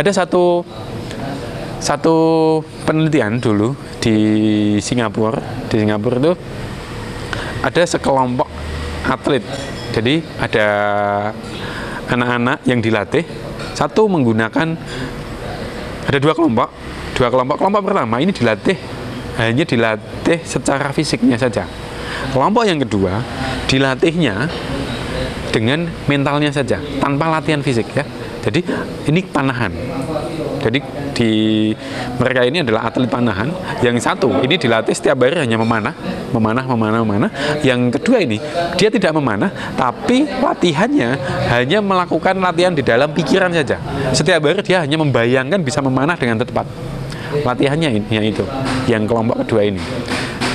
Ada satu penelitian dulu di Singapura. Di Singapura itu ada sekelompok atlet. Jadi ada anak-anak yang dilatih. Satu menggunakan, ada dua kelompok. Kelompok pertama ini hanya dilatih secara fisiknya saja. Kelompok yang kedua dilatihnya dengan mentalnya saja, tanpa latihan fisik ya. Jadi ini panahan. Jadi mereka ini adalah atlet panahan. Yang satu ini dilatih setiap hari hanya memanah. Yang kedua ini dia tidak memanah, tapi latihannya hanya melakukan latihan di dalam pikiran saja. Setiap hari dia hanya membayangkan bisa memanah dengan tepat. Latihannya ini itu, yang kelompok kedua ini.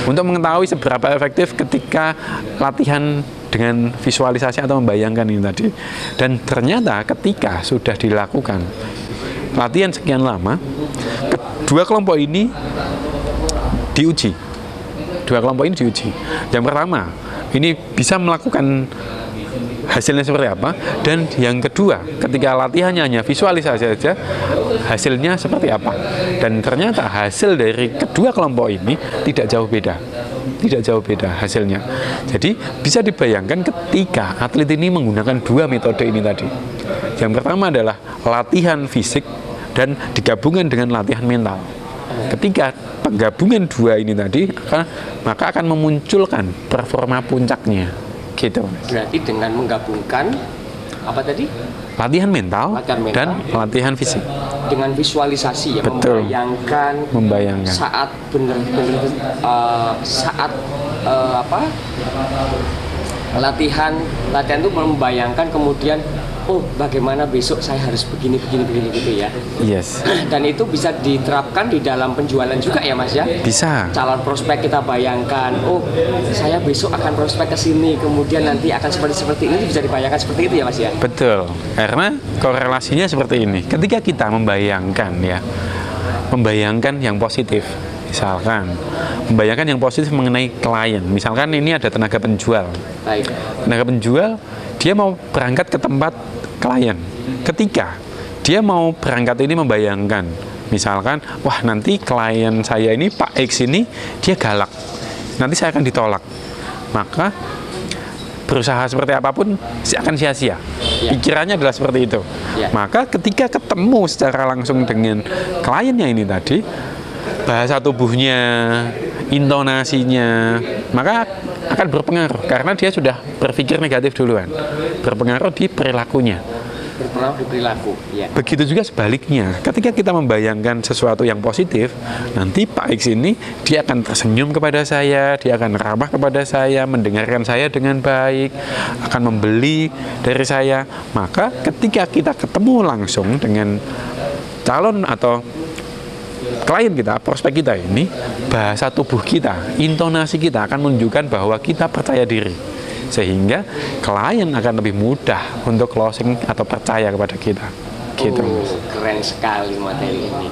Untuk mengetahui seberapa efektif ketika latihan dengan visualisasi atau membayangkan ini tadi. Dan ternyata ketika sudah dilakukan latihan sekian lama, kedua kelompok ini diuji. Yang pertama, ini bisa melakukan hasilnya seperti apa, dan yang kedua, ketika latihannya hanya visualisasi saja, hasilnya seperti apa. Dan ternyata hasil dari kedua kelompok ini tidak jauh beda hasilnya. Jadi bisa dibayangkan ketika atlet ini menggunakan dua metode ini tadi. Yang pertama adalah latihan fisik dan digabungkan dengan latihan mental. Ketika penggabungan dua ini tadi, maka akan memunculkan performa puncaknya. Gitu. Berarti dengan menggabungkan apa tadi? Latihan mental dan latihan fisik. Dengan visualisasi ya. Betul. Membayangkan. Saat benar-benar latihan itu membayangkan, kemudian bagaimana besok saya harus begini gitu ya. Yes. Dan itu bisa diterapkan di dalam penjualan juga ya Mas ya? Bisa. Calon prospek kita bayangkan, saya besok akan prospek ke sini, kemudian nanti akan seperti ini, bisa dibayangkan seperti itu ya Mas ya? Betul. Karena korelasinya seperti ini. Ketika kita membayangkan yang positif. Misalkan, membayangkan yang positif mengenai klien. Misalkan ini ada tenaga penjual. Baik. Tenaga penjual, dia mau berangkat ke tempat klien. Ketika dia mau berangkat ini membayangkan, misalkan, wah nanti klien saya ini, Pak X ini, dia galak. Nanti saya akan ditolak. Maka berusaha seperti apapun akan sia-sia. Pikirannya adalah seperti itu. Maka ketika ketemu secara langsung dengan kliennya ini tadi, bahasa tubuhnya, intonasinya, maka akan berpengaruh karena dia sudah berpikir negatif duluan. Berpengaruh di perilakunya. Ya. Begitu juga sebaliknya, ketika kita membayangkan sesuatu yang positif, nanti Pak X ini dia akan tersenyum kepada saya, dia akan ramah kepada saya, mendengarkan saya dengan baik, akan membeli dari saya. Maka ketika kita ketemu langsung dengan calon atau klien kita, prospek kita ini, bahasa tubuh kita, intonasi kita akan menunjukkan bahwa kita percaya diri, sehingga klien akan lebih mudah untuk closing atau percaya kepada kita. Gitu. Keren sekali materi ini.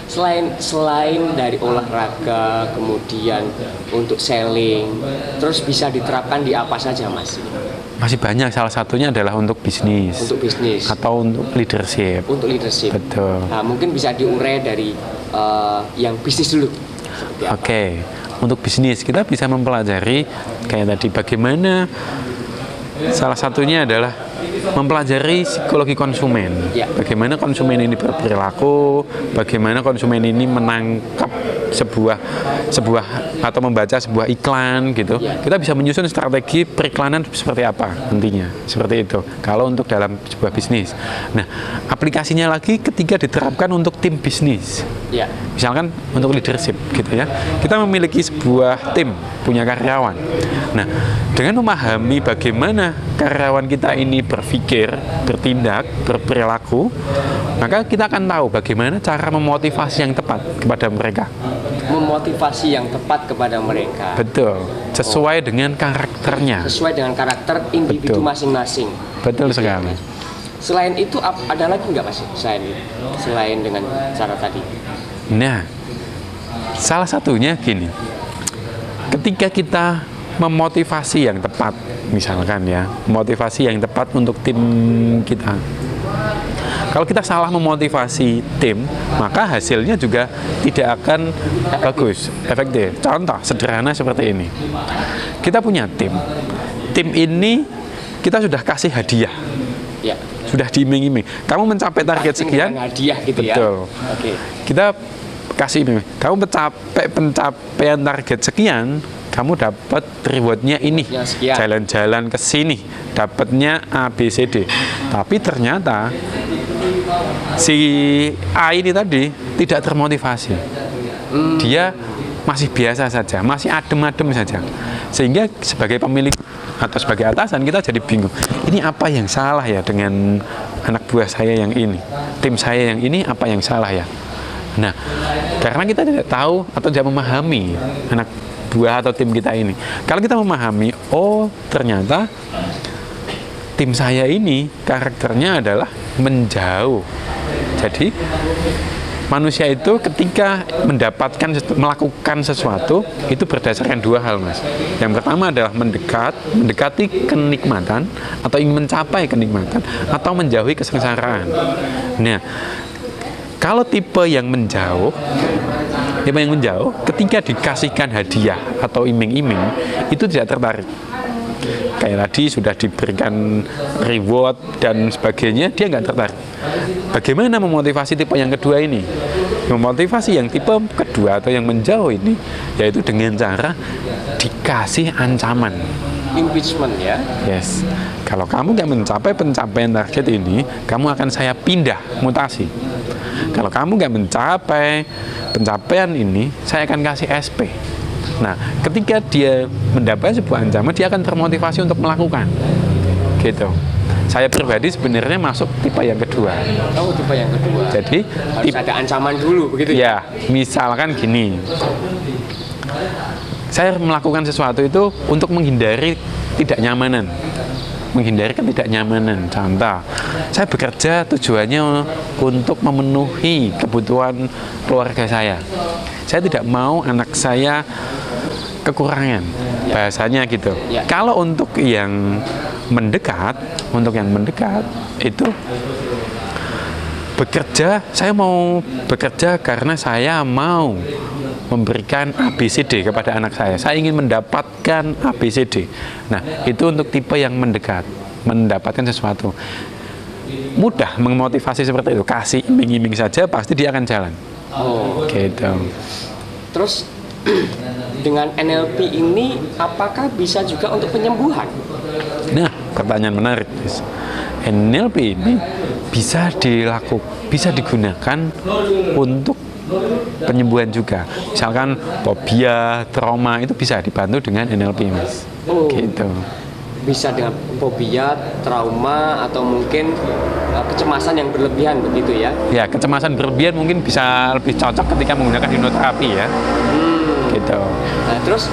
Selain dari olahraga, kemudian untuk selling, terus bisa diterapkan di apa saja Mas? Masih banyak, salah satunya adalah untuk bisnis. Untuk bisnis. Atau untuk leadership. Untuk leadership. Betul. Nah, mungkin bisa diurai dari yang bisnis dulu. Oke. Untuk bisnis, kita bisa mempelajari kayak tadi bagaimana, salah satunya adalah mempelajari psikologi konsumen. Bagaimana konsumen ini berperilaku, bagaimana konsumen ini menangkap sebuah atau membaca sebuah iklan gitu. Kita bisa menyusun strategi periklanan seperti apa nantinya, seperti itu kalau untuk dalam sebuah bisnis. Nah, aplikasinya lagi ketika diterapkan untuk tim bisnis. Misalkan untuk leadership gitu ya, kita memiliki sebuah tim, punya karyawan. Nah, dengan memahami bagaimana karyawan kita ini berpikir, bertindak, berperilaku, maka kita akan tahu bagaimana cara memotivasi yang tepat kepada mereka. Memotivasi yang tepat kepada mereka. Betul, sesuai dengan karakternya. Sesuai dengan karakter individu masing-masing. Betul sekali. Selain itu ada lagi nggak Mas? Selain dengan cara tadi. Nah, salah satunya gini. Ketika kita memotivasi yang tepat, misalkan ya, motivasi yang tepat untuk tim kita. Kalau kita salah memotivasi tim, maka hasilnya juga tidak akan bagus, efektif. Contoh sederhana seperti ini. Kita punya tim. Tim ini kita sudah kasih hadiah. Ya. Sudah diiming-iming. Kamu mencapai target sekian, hadiah gitu ya. betul. Oke. Kita kasih iming. Kamu pencapaian target sekian, kamu dapat rewardnya ini, Ya, sekian. jalan-jalan ke sini, dapatnya A, B, C, D. Tapi ternyata si A ini tadi tidak termotivasi. Dia masih biasa saja, masih adem-adem saja. Sehingga sebagai pemilik atau sebagai atasan kita jadi bingung. Ini apa yang salah ya dengan anak buah saya yang ini, tim saya yang ini, apa yang salah ya? Nah, karena kita tidak tahu atau tidak memahami anak buah atau tim kita ini. Kalau kita memahami, oh ternyata tim saya ini karakternya adalah menjauh. Jadi manusia itu ketika melakukan sesuatu itu berdasarkan dua hal, Mas. Yang pertama adalah mendekati kenikmatan atau ingin mencapai kenikmatan atau menjauhi kesengsaraan. Nah, kalau tipe yang menjauh, ketika dikasihkan hadiah atau iming-iming itu tidak tertarik. Kayak tadi sudah diberikan reward dan sebagainya, dia nggak tertarik. Bagaimana memotivasi tipe yang kedua ini? Memotivasi yang tipe kedua atau yang menjauh ini, yaitu dengan cara dikasih ancaman. Impeachment ya. Yes. Kalau kamu nggak mencapai pencapaian target ini, kamu akan saya pindah mutasi. Kalau kamu nggak mencapai pencapaian ini, saya akan kasih SP. Nah, ketika dia mendapat sebuah ancaman, dia akan termotivasi untuk melakukan. Gitu. Saya pribadi sebenarnya masuk tipe yang kedua. Oh, tipe yang kedua. Jadi harus ada ancaman dulu begitu ya. Ya, misalkan gini. Saya melakukan sesuatu itu untuk menghindari ketidaknyamanan. Menghindari ketidaknyamanan. Contoh, saya bekerja tujuannya untuk memenuhi kebutuhan keluarga saya. Saya tidak mau anak saya kekurangan, bahasanya gitu. Ya. Kalau untuk yang mendekat itu bekerja, saya mau bekerja karena saya mau memberikan ABCD kepada anak saya. Saya ingin mendapatkan ABCD. Nah, itu untuk tipe yang mendekat, mendapatkan sesuatu. Mudah memotivasi seperti itu. Kasih iming-iming saja, pasti dia akan jalan. Oh. Gitu. Terus dengan NLP ini apakah bisa juga untuk penyembuhan? Nah, pertanyaan menarik, Mas. NLP ini bisa digunakan untuk penyembuhan juga. Misalkan fobia, trauma itu bisa dibantu dengan NLP, Mas. Oh. Gitu. Bisa dengan fobia, trauma, atau mungkin kecemasan yang berlebihan begitu ya? Ya, kecemasan berlebihan mungkin bisa lebih cocok ketika menggunakan hipnoterapi ya. Gitu. Nah, terus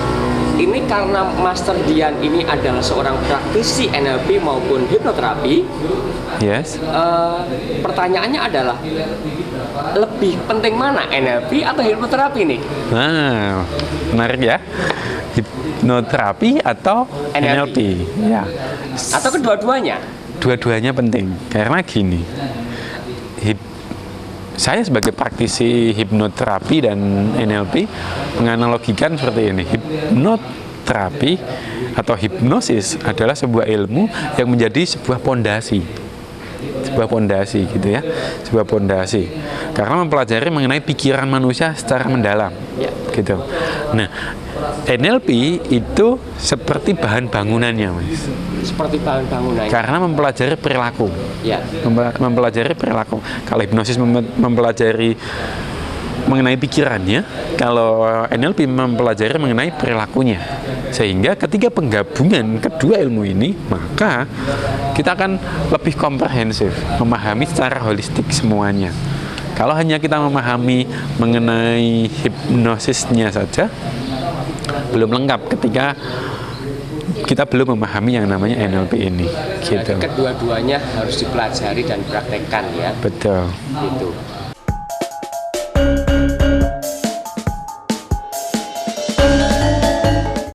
ini karena Master Dian ini adalah seorang praktisi NLP maupun hipnoterapi. Yes. Pertanyaannya adalah lebih penting mana NLP atau hipnoterapi nih? Nah, menarik ya. Hipnoterapi atau NLP. Ya. Atau kedua-duanya? Dua-duanya penting. Karena gini. Saya sebagai praktisi hipnoterapi dan NLP menganalogikan seperti ini. Hipnoterapi atau hipnosis adalah sebuah ilmu yang menjadi sebuah pondasi. Sebuah pondasi gitu ya. Sebuah pondasi. Karena mempelajari mengenai pikiran manusia secara mendalam. Gitu. Nah, NLP itu seperti bahan bangunannya, Mas. Seperti bahan bangunannya. Karena mempelajari perilaku. Ya. Mempelajari perilaku. Kalau hipnosis mempelajari mengenai pikirannya, kalau NLP mempelajari mengenai perilakunya. Sehingga ketika penggabungan kedua ilmu ini, maka kita akan lebih komprehensif, memahami secara holistik semuanya. Kalau hanya kita memahami mengenai hipnosisnya saja, belum lengkap ketika kita belum memahami yang namanya NLP ini. Gitu. Jadi kedua-duanya harus dipelajari dan praktekkan ya. Betul. Gitu.